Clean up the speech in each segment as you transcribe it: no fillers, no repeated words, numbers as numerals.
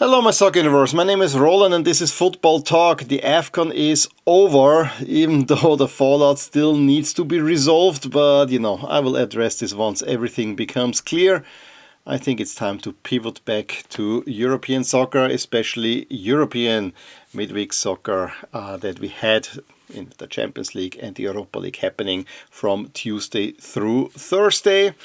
Hello, my soccer universe. My name is Roland and this is Football Talk. The AFCON is over, even though the fallout still needs to be resolved. But, I will address this once everything becomes clear. I think it's time to pivot back to European soccer, especially European midweek soccer that we had in the Champions League and the Europa League happening from Tuesday through Thursday.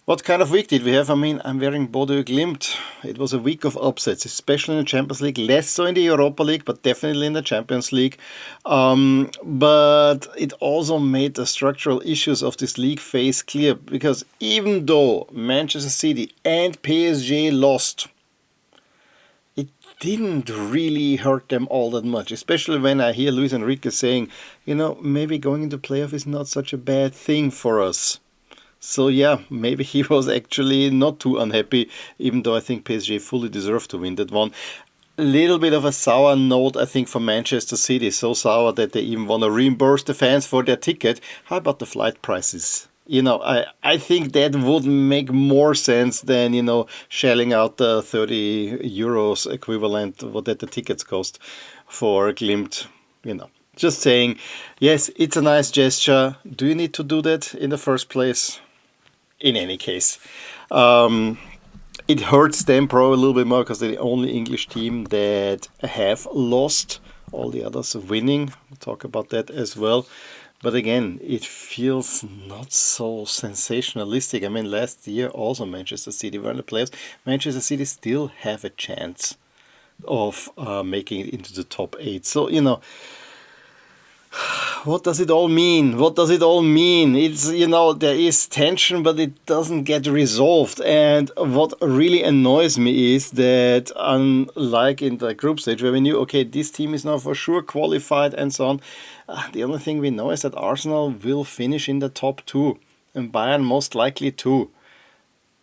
What kind of week did we have? I'm wearing Bodø Glimt. It was a week of upsets, especially in the Champions League. Less so in the Europa League, but definitely in the Champions League. But it also made the structural issues of this league phase clear. Because even though Manchester City and PSG lost, it didn't really hurt them all that much. Especially when I hear Luis Enrique saying, maybe going into playoff is not such a bad thing for us. So yeah, maybe he was actually not too unhappy, even though I think PSG fully deserved to win that one. A little bit of a sour note, I think, for Manchester City. So sour that they even want to reimburse the fans for their ticket. How about the flight prices? I think that would make more sense than, shelling out the 30 euros equivalent, what that the tickets cost for Glimt, Just saying, yes, it's a nice gesture. Do you need to do that in the first place? In any case, it hurts them probably a little bit more because they're the only English team that have lost. All the others are winning. We'll talk about that as well. But again, it feels not so sensationalistic. Last year also Manchester City were in the playoffs. Manchester City still have a chance of making it into the top 8. So, what does it all mean? It's, there is tension, but it doesn't get resolved. And what really annoys me is that, unlike in the group stage where we knew, okay, this team is now for sure qualified and so on, the only thing we know is that Arsenal will finish in the top 2 and Bayern most likely too.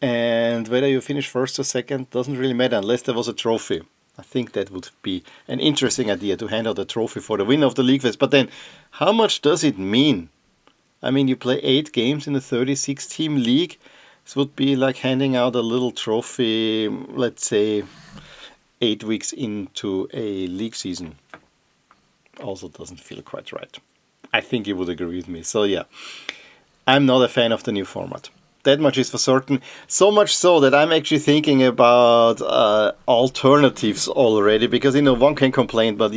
And whether you finish first or second doesn't really matter unless there was a trophy. I think that would be an interesting idea to hand out a trophy for the winner of the league phase. But then, how much does it mean? You play 8 games in a 36-team league. This would be like handing out a little trophy, let's say, 8 weeks into a league season. Also doesn't feel quite right. I think you would agree with me. So yeah, I'm not a fan of the new format. That much is for certain. So much so that I'm actually thinking about alternatives already. Because, one can complain, but,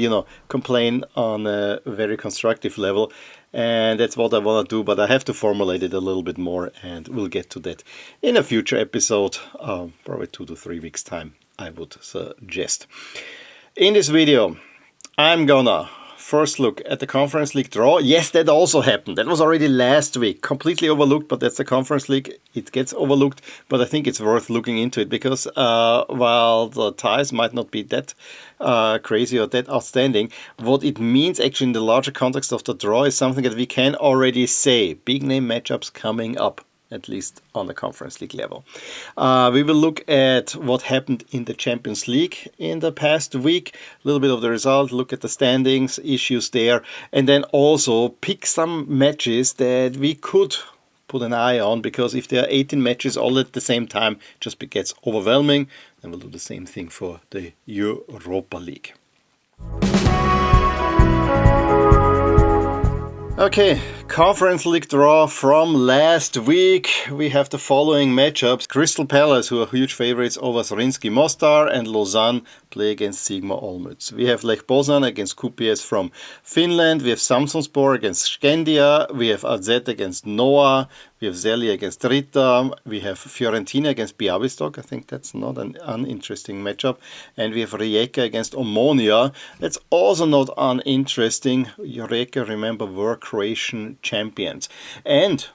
complain on a very constructive level. And that's what I want to do. But I have to formulate it a little bit more. And we'll get to that in a future episode. Probably 2 to 3 weeks' time, I would suggest. In this video, I'm gonna first look at the Conference League draw. Yes, that also happened. That was already last week. Completely overlooked, but that's the Conference League. It gets overlooked, but I think it's worth looking into it because while the ties might not be that crazy or that outstanding, what it means actually in the larger context of the draw is something that we can already say. Big name matchups coming up, at least on the Conference League level. We will look at what happened in the Champions League in the past week, a little bit of the result, look at the standings, issues there, and then also pick some matches that we could put an eye on, because if there are 18 matches all at the same time, it just gets overwhelming. And we'll do the same thing for the Europa League. Okay, Conference League draw from last week. We have the following matchups. Crystal Palace, who are huge favorites over Zrinjski Mostar, and Lausanne play against Sigma Olmütz. We have Lech Poznan against QPS from Finland. We have Samsunspor against Skandia. We have AZ against Noah. We have Zeli against Rita. We have Fiorentina against Białystok. I think that's not an uninteresting matchup. And we have Rijeka against Omonia. That's also not uninteresting. Rijeka, remember, were Croatian champions. And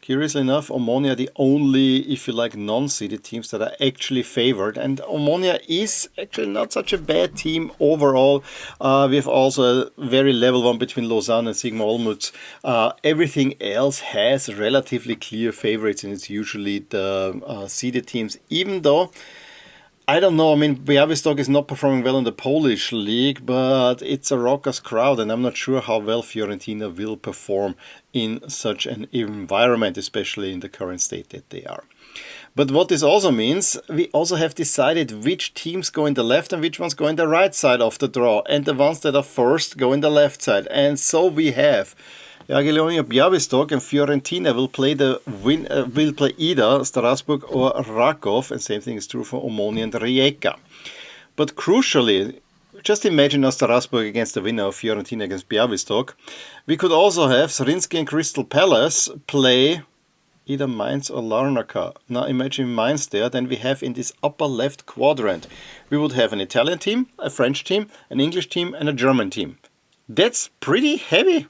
curiously enough, Omonia the only, if you like, non-seeded teams that are actually favored. And Omonia is actually not such a bad team overall. We have also a very level one between Lausanne and Sigma Olmütz. Everything else has relatively clear favorites, and it's usually the seeded teams, even though I don't know. I mean, Białystok is not performing well in the Polish league, but it's a raucous crowd, and I'm not sure how well Fiorentina will perform in such an environment, especially in the current state that they are. But what this also means, we also have decided which teams go in the left and which ones go in the right side of the draw. And the ones that are first go in the left side. And so we have Jagiellonia Białystok and Fiorentina will play either Strasbourg or Rakov. And same thing is true for Omonia and Rijeka. But crucially, just imagine now Strasbourg against the winner of Fiorentina against Białystok. We could also have Zrinjski and Crystal Palace play either Mainz or Larnaca. Now imagine Mainz there, then we have in this upper left quadrant, we would have an Italian team, a French team, an English team and a German team. That's pretty heavy,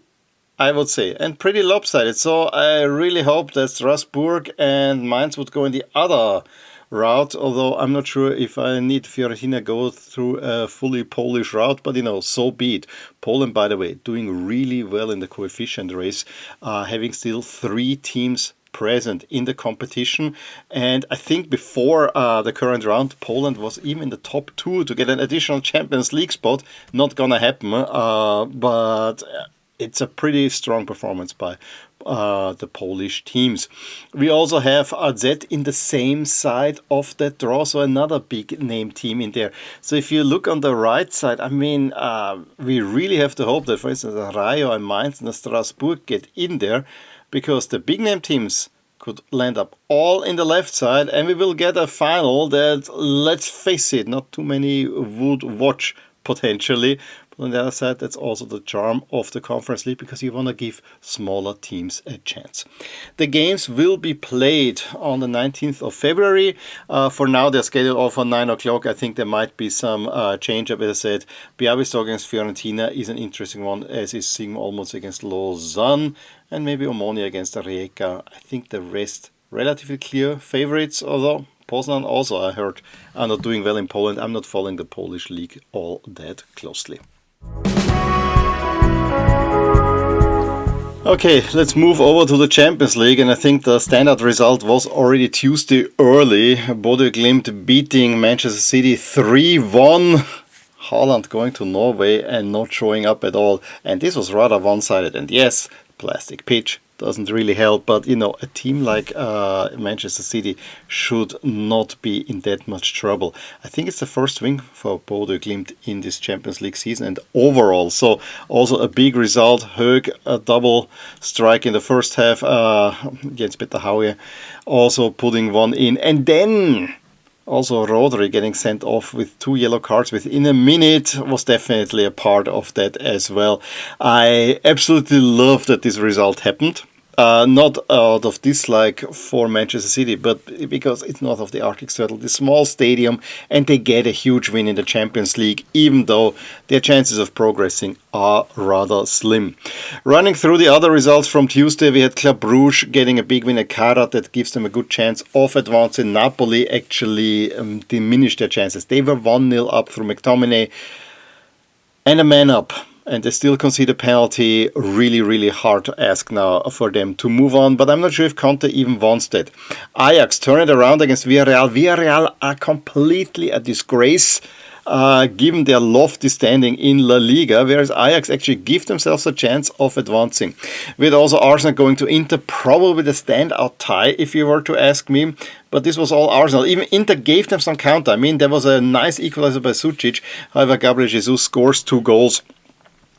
I would say, and pretty lopsided. So I really hope that Strasbourg and Mainz would go in the other route, although I'm not sure if I need Fiorentina go through a fully Polish route, but so be it. Poland, by the way, doing really well in the coefficient race, having still 3 teams present in the competition, and I think before the current round Poland was even in the top 2 to get an additional Champions League spot. Not gonna happen, but it's a pretty strong performance by the Polish teams. We also have AZ in the same side of that draw, so another big name team in there. So if you look on the right side, I mean, we really have to hope that, for instance, Rayo and Mainz and Strasbourg get in there, because the big name teams could land up all in the left side, and we will get a final that, let's face it, not too many would watch potentially. But on the other side, that's also the charm of the Conference League, because you want to give smaller teams a chance. The games will be played on the 19th of February. For now, they're scheduled all for 9 o'clock. I think there might be some change up. As I said, Białystok against Fiorentina is an interesting one, as is Sigma Olmütz against Lausanne, and maybe Omonia against Rijeka. I think the rest relatively clear favorites, although Poznan also, I heard, are not doing well in Poland. I'm not following the Polish league all that closely. Okay, let's move over to the Champions League, and I think the standard result was already Tuesday early. Bodø Glimt beating Manchester City 3-1. Haaland going to Norway and not showing up at all. And this was rather one-sided. And yes, plastic pitch doesn't really help, but a team like Manchester City should not be in that much trouble. I think it's the first win for Bodø Glimt in this Champions League season and overall. So also a big result. Hög, a double strike in the first half against Peter Hauge, also putting one in. And then also Rodri getting sent off with 2 yellow cards within a minute was definitely a part of that as well. I absolutely love that this result happened. Not out of dislike for Manchester City, but because it's north of the Arctic Circle, the small stadium, and they get a huge win in the Champions League, even though their chances of progressing are rather slim. Running through the other results from Tuesday, we had Club Brugge getting a big win at Karat that gives them a good chance of advancing. Napoli actually diminished their chances. They were 1-0 up through McTominay and a man up. And they still concede a penalty. Really, really hard to ask now for them to move on. But I'm not sure if Conte even wants that. Ajax turn it around against Villarreal. Villarreal are completely a disgrace, given their lofty standing in La Liga, whereas Ajax actually give themselves a chance of advancing. With also Arsenal going to Inter, probably the standout tie, if you were to ask me. But this was all Arsenal. Even Inter gave them some counter. I mean, there was a nice equalizer by Sucic. However, Gabriel Jesus scores 2 goals.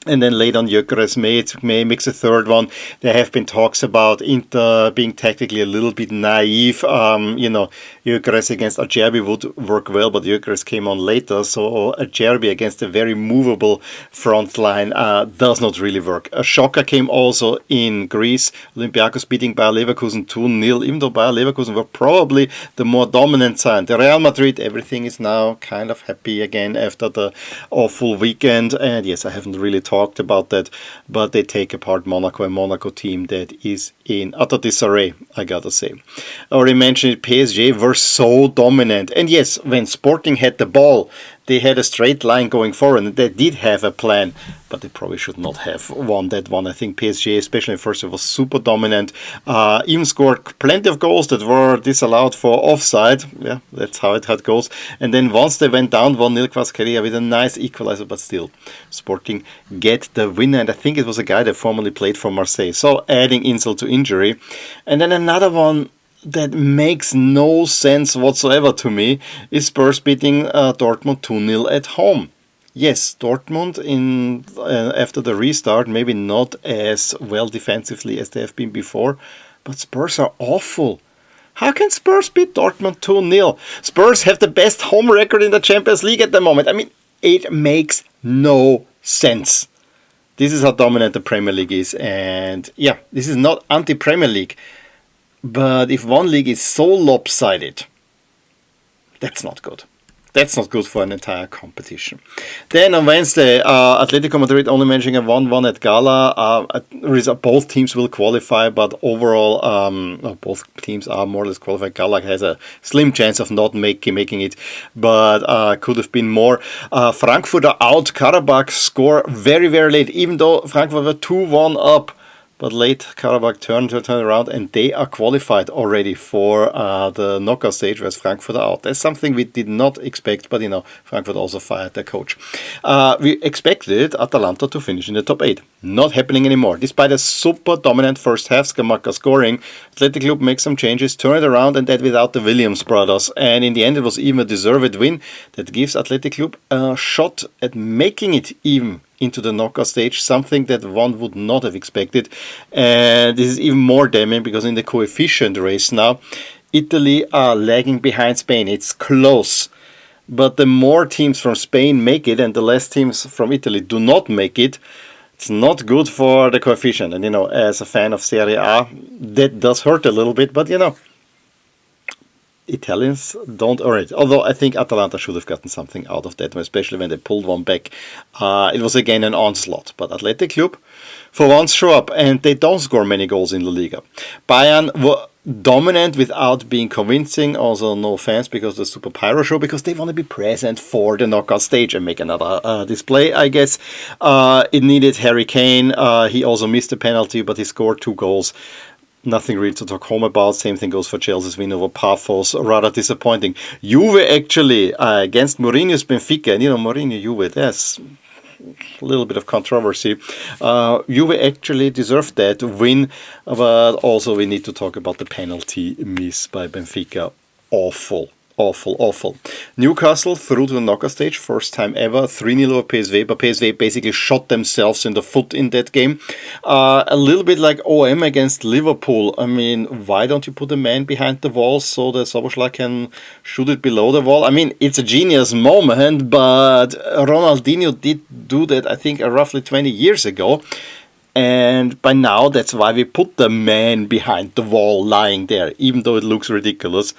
And then later on, Gyökeres may mix a third one. There have been talks about Inter being tactically a little bit naive. Gyökeres against Acerbi would work well, but Gyökeres came on later. So Acerbi against a very movable front line does not really work. A shocker came also in Greece. Olympiacos beating Bayer Leverkusen 2-0, even though Bayer Leverkusen were probably the more dominant side. The Real Madrid, everything is now kind of happy again after the awful weekend. And yes, I haven't really talked about that, but they take apart Monaco, a Monaco team that is in utter disarray, I gotta say. I already mentioned it, PSG were so dominant. And yes, when Sporting had the ball, they had a straight line going forward, and they did have a plan, but they probably should not have won that one. I think PSG, especially in first, was super dominant, even scored plenty of goals that were disallowed for offside. Yeah, that's how it goes. And then once they went down 1-0, Kvaratskhelia with a nice equalizer, but still, Sporting get the winner, and I think it was a guy that formerly played for Marseille. So adding insult to injury. And then another one that makes no sense whatsoever to me is Spurs beating Dortmund 2-0 at home. Yes, Dortmund after the restart, maybe not as well defensively as they have been before, but Spurs are awful. How can Spurs beat Dortmund 2-0? Spurs have the best home record in the Champions League at the moment. I mean, it makes no sense. This is how dominant the Premier League is, and yeah, this is not anti-Premier League. But if one league is so lopsided, that's not good. That's not good for an entire competition. Then on Wednesday, Atletico Madrid only managing a 1-1 at Gala. Both teams will qualify, but overall, both teams are more or less qualified. Gala has a slim chance of not making it, but could have been more. Frankfurt are out. Karabakh score very, very late, even though Frankfurt were 2-1 up. But late, Karabakh turned around, and they are qualified already for the knockout stage, whereas Frankfurt are out. That's something we did not expect, but Frankfurt also fired their coach. We expected Atalanta to finish in the top 8. Not happening anymore. Despite a super dominant first half, Scamacca scoring, Athletic Club makes some changes, turn it around, and that without the Williams brothers. And in the end, it was even a deserved win that gives Athletic Club a shot at making it even into the knockout stage, something that one would not have expected. And this is even more damning because in the coefficient race now, Italy are lagging behind Spain. It's close. But the more teams from Spain make it and the less teams from Italy do not make it, it's not good for the coefficient. And, as a fan of Serie A, that does hurt a little bit. But, Italians don't earn it. Although I think Atalanta should have gotten something out of that, especially when they pulled one back. It was again an onslaught. But Athletic Club, for once, show up, and they don't score many goals in the Liga. Bayern were dominant without being convincing. Also, no fans because of the Super Pyro show, because they want to be present for the knockout stage and make another display, I guess. It needed Harry Kane. He also missed a penalty, but he scored 2 goals. Nothing really to talk home about. Same thing goes for Chelsea's win over Paphos. Rather disappointing. Juve actually against Mourinho's Benfica. And Mourinho, Juve, there's a little bit of controversy. Juve actually deserved that win. But also we need to talk about the penalty miss by Benfica. Awful. Awful. Newcastle through to the knockout stage, first time ever, 3-0 over PSV, but PSV basically shot themselves in the foot in that game. A little bit like OM against Liverpool. I mean, why don't you put a man behind the wall so that Szoboszlai can shoot it below the wall? I mean, it's a genius moment, but Ronaldinho did do that, I think, roughly 20 years ago. And by now, that's why we put the man behind the wall lying there, even though it looks ridiculous.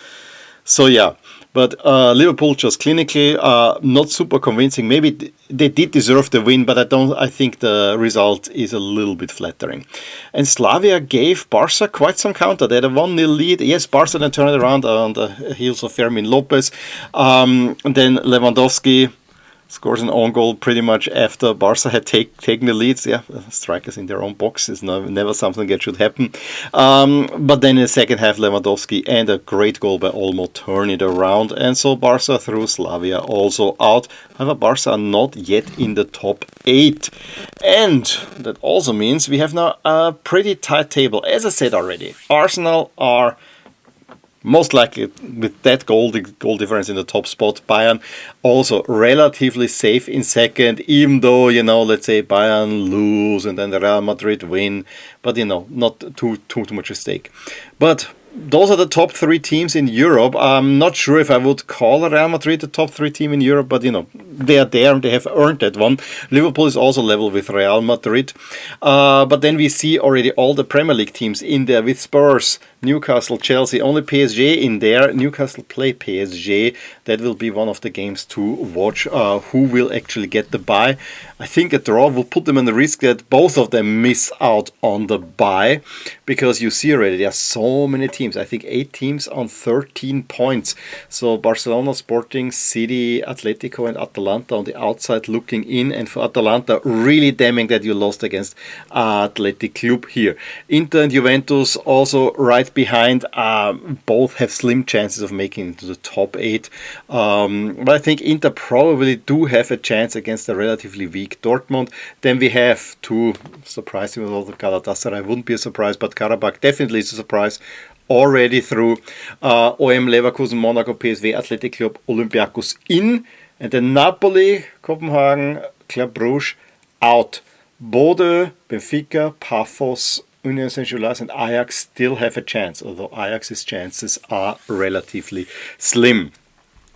So yeah, but Liverpool just clinically not super convincing. Maybe they did deserve the win, but I think the result is a little bit flattering. And Slavia gave Barca quite some counter. They had a 1-0 lead. Yes, Barca then turned it around on the heels of Fermin Lopez. And then Lewandowski scores an own goal pretty much after Barca had taken the leads. Yeah, strikers in their own box is never something that should happen. But then in the second half, Lewandowski and a great goal by Olmo turn it around. And so Barca through, Slavia also out. However, Barca are not yet in the top 8. And that also means we have now a pretty tight table. As I said already, Arsenal are most likely with that goal difference in the top spot. Bayern also relatively safe in second, even though, let's say Bayern lose and then the Real Madrid win, but, not too much at stake. But those are the top 3 teams in Europe. I'm not sure if I would call Real Madrid the top 3 team in Europe, but, they are there and they have earned that one. Liverpool is also level with Real Madrid. But then we see already all the Premier League teams in there with Spurs, Newcastle, Chelsea, only PSG in there. Newcastle play PSG. That will be one of the games to watch. Who will actually get the bye? I think a draw will put them in the risk that both of them miss out on the bye, because you see already there are so many teams. I think 8 teams on 13 points. So Barcelona, Sporting, City, Atletico and Atalanta on the outside looking in. And for Atalanta, really damning that you lost against Athletic Club here. Inter and Juventus also right behind. Both have slim chances of making it to the top 8. But I think Inter probably do have a chance against a relatively weak Dortmund. Then we have to surprise him with all the Galatasaray. Wouldn't be a surprise, but Karabakh definitely is a surprise. Already through OM, Leverkusen, Monaco, PSV, Athletic Club, Olympiacos in. And then Napoli, Copenhagen, Club Brugge out. Bodø, Benfica, Paphos, Union Saint-Gilloise and Ajax still have a chance, although Ajax's chances are relatively slim.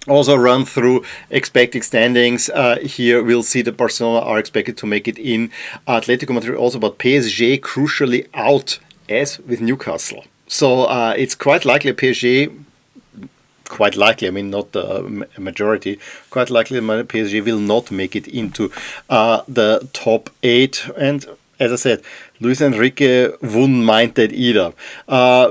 Also run through expected standings. Here we'll see that Barcelona are expected to make it in. Atletico Madrid also, but PSG crucially out, as with Newcastle. So it's quite likely PSG, quite likely, I mean not the majority, quite likely PSG will not make it into the top 8. And as I said, Luis Enrique wouldn't mind that either.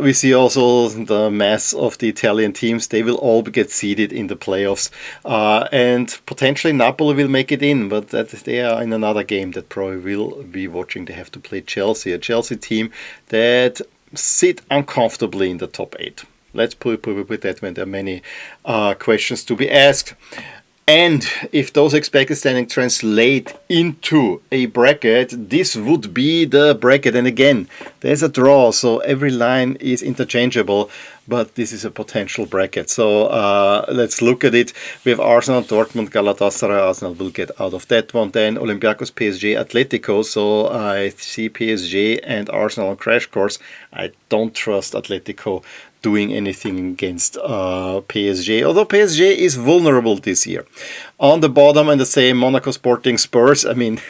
We see also the mass of the Italian teams. They will all get seeded in the playoffs. And potentially Napoli will make it in, but that they are in another game that probably will be watching. They have to play Chelsea, a Chelsea team that sit uncomfortably in the top 8. Let's put it that when there are many questions to be asked. And if those expected standings translate into a bracket, this would be the bracket. And again, there's a draw, so every line is interchangeable, but this is a potential bracket. So let's look at it. We have Arsenal, Dortmund, Galatasaray. Arsenal will get out of that one. Then Olympiacos, PSG, Atletico. So I see PSG and Arsenal on crash course. I don't trust Atletico doing anything against PSG, although PSG is vulnerable this year. On the bottom, and the same, Monaco, Sporting, Spurs. I mean,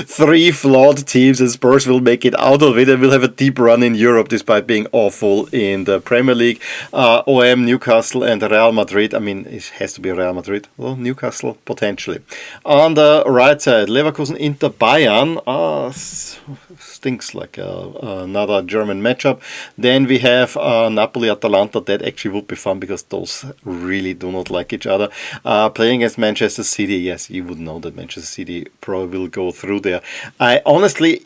3 flawed teams, and Spurs will make it out of it and will have a deep run in Europe despite being awful in the Premier League. OM, Newcastle and Real Madrid. I mean, it has to be Real Madrid. Well, Newcastle, potentially. On the right side, Leverkusen, Inter, Bayern. Stinks like another German matchup. Then we have Napoli, Atalanta. That actually would be fun because those really do not like each other. Playing against Manchester City. Yes, you would know that Manchester City probably will go through there. I honestly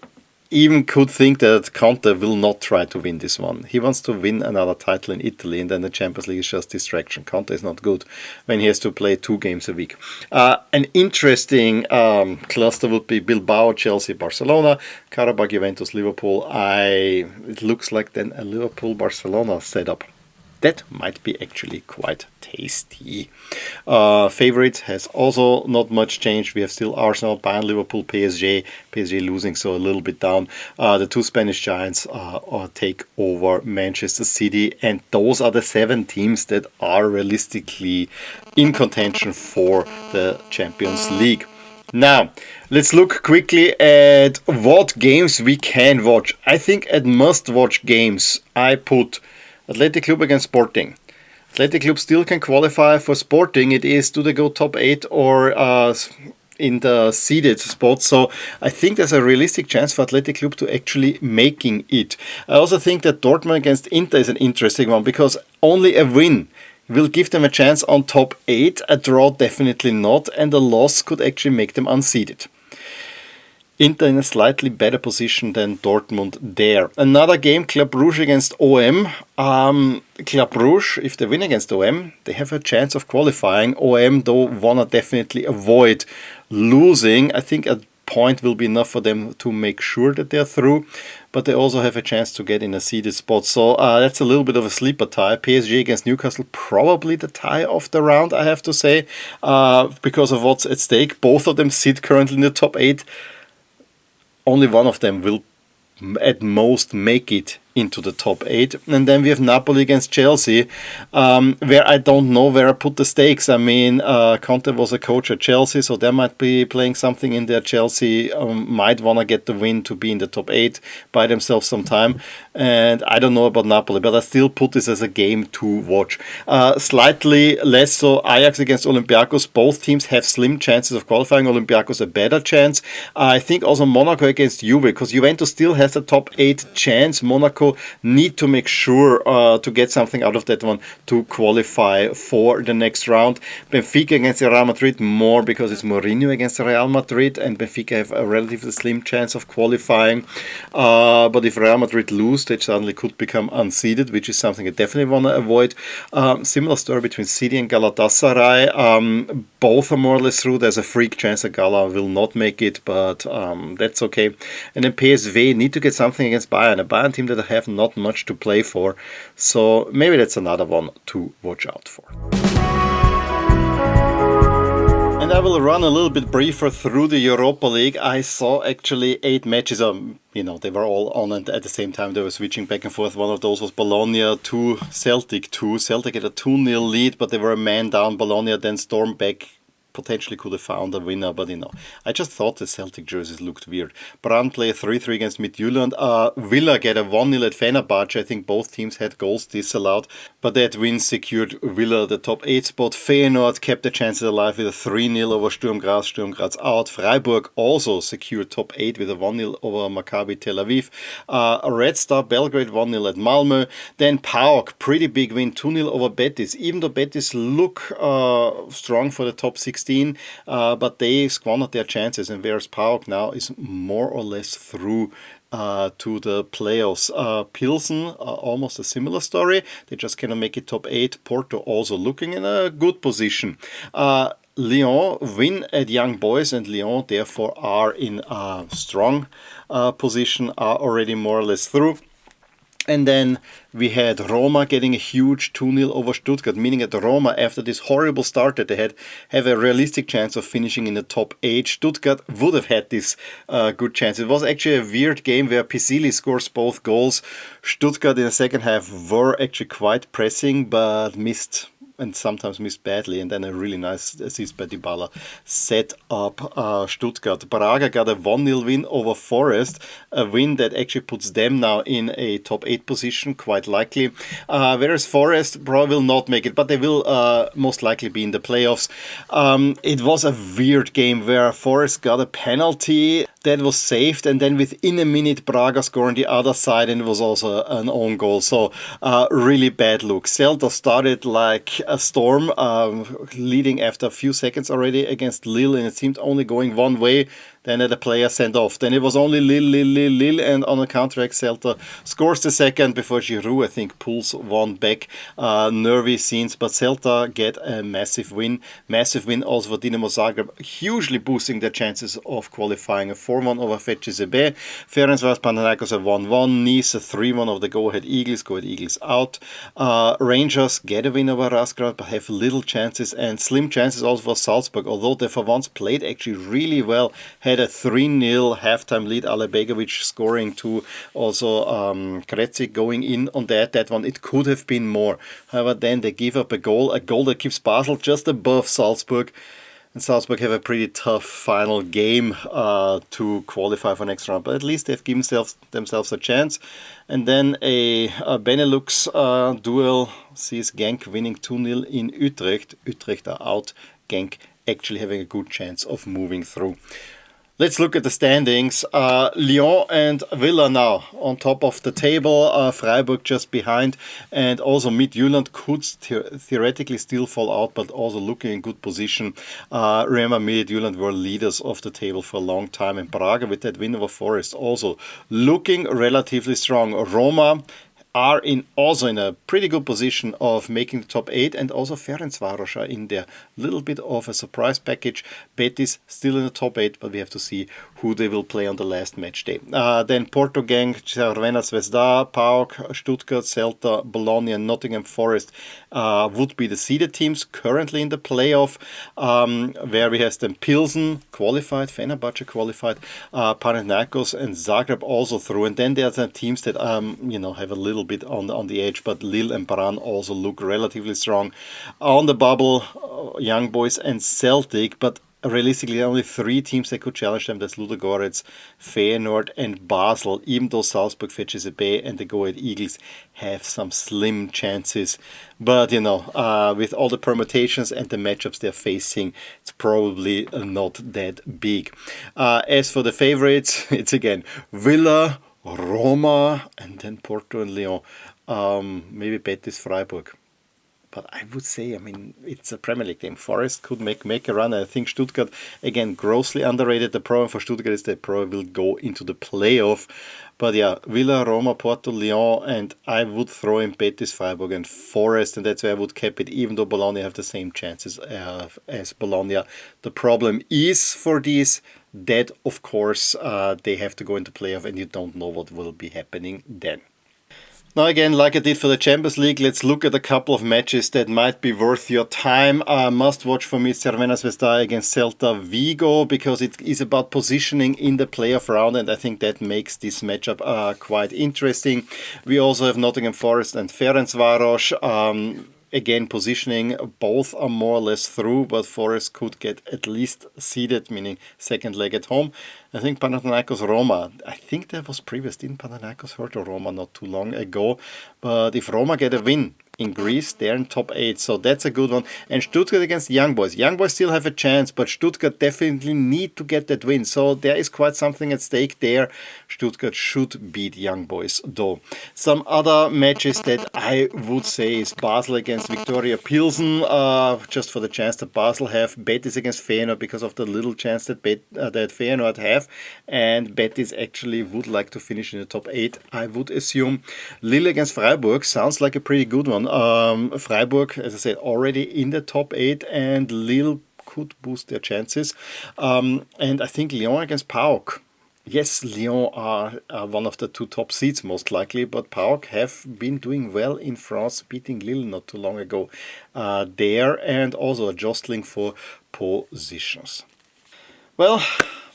even could think that Conte will not try to win this one. He wants to win another title in Italy, and then the Champions League is just distraction. Conte is not good when he has to play 2 games a week. An interesting cluster would be Bilbao, Chelsea, Barcelona, Karabakh, Juventus, Liverpool. It looks like then a Liverpool-Barcelona setup. That might be actually quite tasty. Favorites has also not much changed. We have still Arsenal, Bayern, Liverpool, PSG. PSG losing, so a little bit down. The 2 Spanish giants take over Manchester City, and those are the 7 teams that are realistically in contention for the Champions League. Now, let's look quickly at what games we can watch. I think at must-watch games, I put Athletic Club against Sporting. Athletic Club still can qualify. For Sporting, it is, do they go top 8 or in the seeded spot? So I think there's a realistic chance for Athletic Club to actually making it. I also think that Dortmund against Inter is an interesting one, because only a win will give them a chance on top 8. A draw definitely not, and a loss could actually make them unseeded. Inter in a slightly better position than Dortmund there. Another game, Club Brugge against OM. Club Brugge, if they win against OM, they have a chance of qualifying. OM, though, wanna definitely avoid losing. I think a point will be enough for them to make sure that they're through, but they also have a chance to get in a seeded spot. So that's a little bit of a sleeper tie. PSG against Newcastle, probably the tie of the round, I have to say, because of what's at stake. Both of them sit currently in the top 8. Only one of them will at most make it into the top 8. And then we have Napoli against Chelsea, where I don't know where I put the stakes. I mean, Conte was a coach at Chelsea, so they might be playing something in there. Chelsea might want to get the win to be in the top 8, buy themselves some time. And I don't know about Napoli, but I still put this as a game to watch. Slightly less so Ajax against Olympiacos. Both teams have slim chances of qualifying. Olympiacos a better chance. I think also Monaco against Juve, because Juventus still has a top 8 chance. Monaco need to make sure to get something out of that one to qualify for the next round. Benfica against Real Madrid, more because it's Mourinho against Real Madrid, and Benfica have a relatively slim chance of qualifying. But if Real Madrid lose, they suddenly could become unseeded, which is something I definitely want to avoid. Similar story between City and Galatasaray. Both are more or less through. There's a freak chance that Gala will not make it, but that's okay. And then PSV need to get something against Bayern, a Bayern team that I have not much to play for. So maybe that's another one to watch out for. And I will run a little bit briefer through the Europa League. I saw actually 8 matches. They were all on, and at the same time they were switching back and forth. One of those was Bologna 2, Celtic 2. Celtic had a 2-0 lead, but they were a man down. Bologna then stormed back. Potentially could have found a winner, but I just thought the Celtic jerseys looked weird. Brann play 3-3 against Midtjylland. Villa get a 1-0 at Fenerbahce. I think both teams had goals disallowed, but that win secured Villa the top 8 spot. Feyenoord kept the chances alive with a 3-0 over Sturm Graz. Sturm Graz out. Freiburg also secured top 8 with a 1-0 over Maccabi Tel Aviv. Red Star Belgrade 1-0 at Malmö. Then PAOK, pretty big win, 2-0 over Betis. Even though Betis look strong for the top 16, but they squandered their chances, and whereas PAOK now is more or less through to the playoffs. Pilsen, almost a similar story. They just cannot make it top 8. Porto also looking in a good position. Lyon win at Young Boys, and Lyon therefore are in a strong position, are already more or less through. And then we had Roma getting a huge 2-0 over Stuttgart, meaning that Roma, after this horrible start that they had, have a realistic chance of finishing in the top 8. Stuttgart would have had this good chance. It was actually a weird game where Pisili scores both goals. Stuttgart in the second half were actually quite pressing, but missed, and sometimes missed badly, and then a really nice assist by Dybala set up Stuttgart. Braga got a 1-0 win over Forest, a win that actually puts them now in a top 8 position, quite likely. Whereas Forest probably will not make it, but they will most likely be in the playoffs. It was a weird game where Forest got a penalty that was saved, and then within a minute Braga scored on the other side, and it was also an own goal. So really bad look. Celta started like a storm, leading after a few seconds already against Lille, and it seemed only going one way. Then had a player sent off. Then it was only Lille, and on a counterattack, Celta scores the second before Giroud, I think, pulls one back. Nervy scenes, but Celta get a massive win. Massive win also for Dinamo Zagreb, hugely boosting their chances of qualifying. A 4-1 over FCSB. Ferencváros Panathinaikos a 1-1. Nice a 3-1 over the Go-Ahead Eagles out. Rangers get a win over Razgrad, but have little chances, and slim chances also for Salzburg, although they for once played actually really well. Had a 3-0 halftime lead, Alebegovic scoring 2, also Kretzi going in on that one. It could have been more. However, then they give up a goal that keeps Basel just above Salzburg. And Salzburg have a pretty tough final game to qualify for next round, but at least they've given themselves a chance. And then a Benelux duel sees Genk winning 2-0 in Utrecht. Utrecht are out, Genk actually having a good chance of moving through. Let's look at the standings. Lyon and Villa now on top of the table. Freiburg just behind. And also Midtjylland could theoretically still fall out, but also looking in good position. Remember, Midtjylland were leaders of the table for a long time. And Braga with that win over Forest also looking relatively strong. Roma are also in a pretty good position of making the top 8, and also Ferencváros are in there. Little bit of a surprise package. Betis still in the top 8, but we have to see who they will play on the last match day. Then Porto gang, Cervena Zvezda, PAOK, Stuttgart, Celta, Bologna and Nottingham Forest would be the seeded teams currently in the playoff, where we have then Pilsen qualified, Fenerbahce qualified, Panathinaikos and Zagreb also through. And then there's the teams that have a little bit on the edge, but Lille and Bran also look relatively strong. On the bubble, Young Boys and Celtic, but realistically only 3 teams that could challenge them. That's Ludogorets, Feyenoord and Basel, even though Salzburg, FCSB and the Go Ahead Eagles have some slim chances. But with all the permutations and the matchups they're facing, it's probably not that big. As for the favorites, it's again Villa, Roma and then Porto and Lyon. Maybe Betis, Freiburg. But I would say, it's a Premier League game. Forest could make a run. I think Stuttgart, again, grossly underrated. The problem for Stuttgart is they probably will go into the playoff. But yeah, Villa, Roma, Porto, Lyon, and I would throw in Betis, Freiburg and Forest, and that's where I would cap it, even though Bologna have the same chances as Bologna. The problem is for these that, of course, they have to go into playoff, and you don't know what will be happening then. Now again, like I did for the Champions League, let's look at a couple of matches that might be worth your time. Must watch for me Cervena Zvezda against Celta Vigo, because it is about positioning in the playoff round, and I think that makes this matchup quite interesting. We also have Nottingham Forest and Ferencváros. Again, positioning, both are more or less through, but Forest could get at least seeded, meaning second leg at home. I think Panathinaikos Roma, I think that was previous. Didn't Panathinaikos hurt Roma not too long ago? But if Roma get a win in Greece, they're in top 8, so that's a good one. And Stuttgart against Young Boys. Young Boys still have a chance, but Stuttgart definitely need to get that win, so there is quite something at stake there. Stuttgart should beat Young Boys though. Some other matches that I would say is Basel against Viktoria Pilsen, just for the chance that Basel have. Betis against Feyenoord because of the little chance that Feyenoord have, and Betis actually would like to finish in the top 8, I would assume. Lille against Freiburg sounds like a pretty good one. Freiburg, as I said, already in the top 8, and Lille could boost their chances. And I think Lyon against PAOK. Yes, Lyon are one of the 2 top seeds most likely, but PAOK have been doing well in France, beating Lille not too long ago there, and also jostling for positions. Well,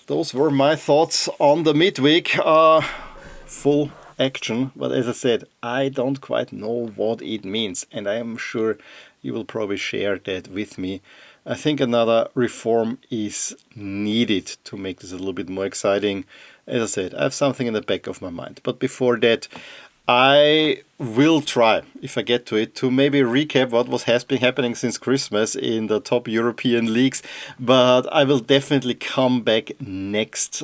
those were my thoughts on the midweek. Full action, but as I said, I don't quite know what it means, and I am sure you will probably share that with me. I think another reform is needed to make this a little bit more exciting. As I said, I have something in the back of my mind, but before that, I will try, if I get to it, to maybe recap what has been happening since Christmas in the top European leagues, but I will definitely come back next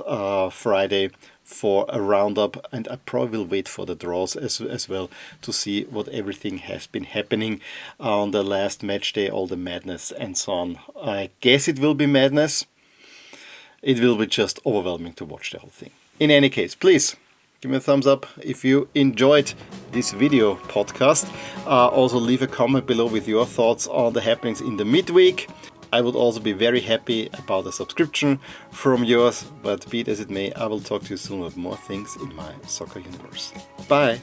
Friday for a roundup, and I probably will wait for the draws as well to see what everything has been happening on the last match day, all the madness and so on. I guess it will be madness. It will be just overwhelming to watch the whole thing. In any case, please give me a thumbs up if you enjoyed this video podcast. Also leave a comment below with your thoughts on the happenings in the midweek. I would also be very happy about a subscription from yours, but be it as it may, I will talk to you soon with more things in my soccer universe. Bye!